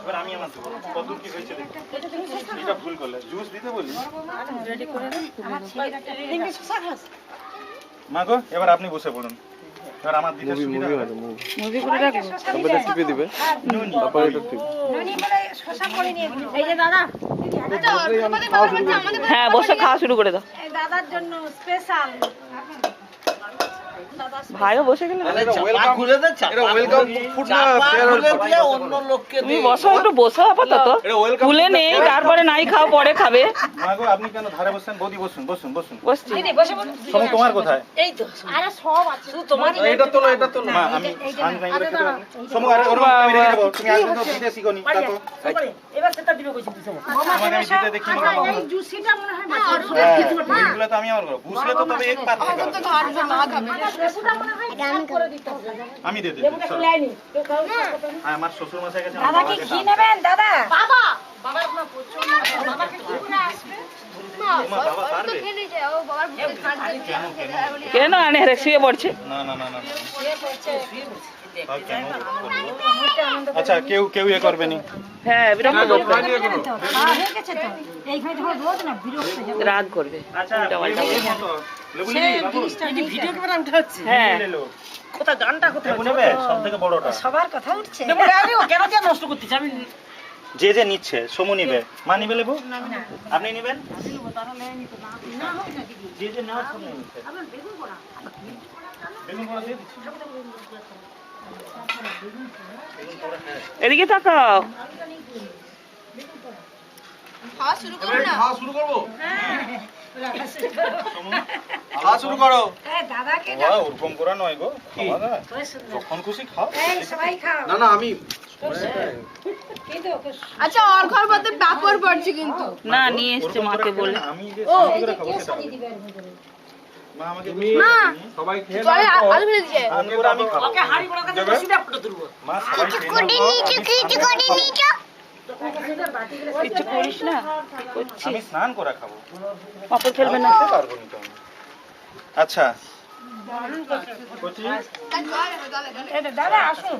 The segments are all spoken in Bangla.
এবার আমি আমার দেবো কত কি হয়েছে দেখো এটা ভুল করলে জুস দিতে বলি মা গো এবার আপনি বসে পড়ুন এবার আমার দিতে সুবিধা হবে মুভি করে রাখো তারপরে টিপে দিবে তারপরে এটা টিপে নুনি বলে শসা করে নিয়ে এই যে দাদা হ্যাঁ বসে খাওয়া শুরু করে দাও এই দাদার জন্য স্পেশাল ভাইও বসে গেল তুমি বসো একটু বসো আপাতত তুলে নেই তারপরে নাই খাও পরে খাবে মা গো আপনি কেন ধারে বসছেন বৌদি বসুন বসুন বসুন বসছি সমু তোমার কোথায় এই তো আরে সব আছে শুধু তোমার এটা তোলো মা আমি খান খাই করে খেতে পারবো সমু আরে ওর আমি রেখে দেবো তুমি আগে তো দিতে শিখোনি তা তো এবার সেটা দিবে কইছি তুমি তোমাকে আমি দিতে দেখি না এই জুসিটা মনে হয় এগুলো তো আমি আমার করব বুঝলে তো তবে এক পাত লেবুটা মনে হয় স্নান করে দিতে হবে আমি দিয়ে দেব লেবুটা লাইনি হ্যাঁ আমার শ্বশুর মশাই কাছে দাদা কি ঘি নেবেন দাদা বাবা বাবা আপনার প্রচন্ড বাবাকে কি করে আসবে মা বাবা পারবে কেন আনে রে শুয়ে পড়ছে না না না না সে বলছে আর কেন আচ্ছা কেউ কেউ এ করবে নি হ্যাঁ বিরক্ত করবে হয়ে গেছে তো এইখানে যখন রোজ না বিরক্ত হয়ে যাবে রাগ করবে আচ্ছা লেবু নিবি বাবু ভিডিও ক্যামেরা আমি উঠাচ্ছি হ্যাঁ কোথায় গানটা কোথায় লেবু নেবে সবথেকে বড়টা সবার কথা উঠছে কেন নষ্ট করতেছি আমি যে যে নিচ্ছে সমু নিবে মা নিবে লেবু আপনি নিবেন না হোক না দিদি যে যে নেওয়ার সব নিচ্ছে আমার বেগুন করা বেগুন পোড়া দিয়ে দিচ্ছি এদিকে তাকাও খাওয়া শুরু করো না খাওয়া শুরু করবো সমু খাওয়া শুরু করো এই দাদাকে বাবা ওরকম করা নয় গো খাওয়া দাওয়া যখন খুশি খাও এই সবাই খাও না না আমি কিন্তু আচ্ছা ওর ঘর মধ্যে পাপড় পড়ছে কিন্তু না নিয়ে এসছে মাকে বলে আমি যে সাজি করে খাবো সেটা সাজিয়ে দিবে এর ভিতরে মা আমাকে সবাই খেয়ে জলে আলু ফেলে দিছে আমি করে আমি খাবো ওকে হাড়ি করে কাছে বসি দে ফটো তুলবো মা সবাই খেয়ে নাও। কিছু করিস না করছি আমি স্নান করে খাবো পাপড় ফেলবে না খেতে পারবো না তো আমি। আচ্ছা কচি এটা দাদা আসুন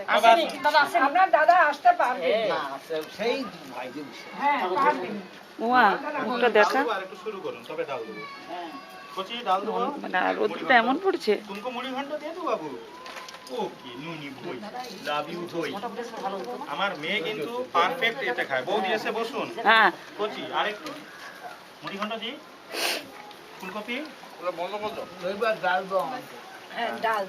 আবার আপনার দাদা আসতে পারবে সেই হ্যাঁ পারবে ওয়া মুখটা দেখা আর একটু শুরু করুন তবে ডাল দেবো কচি ডাল দেবো মানে আর রোদটা এমন পড়ছে তুমকো মুড়ি ঘন্ট দিয়ে দেবো বাবু ওকে নুনি ভই লাভ ইউ ভই আমার মেয়ে কিন্তু পারফেক্ট এটা খায় বৌদি এসে বসুন হ্যাঁ কচি আরেকটু মুড়ি ঘন্ট দিই ফুলকপি বন্ধ করো এবার ডাল দাও হ্যাঁ ডাল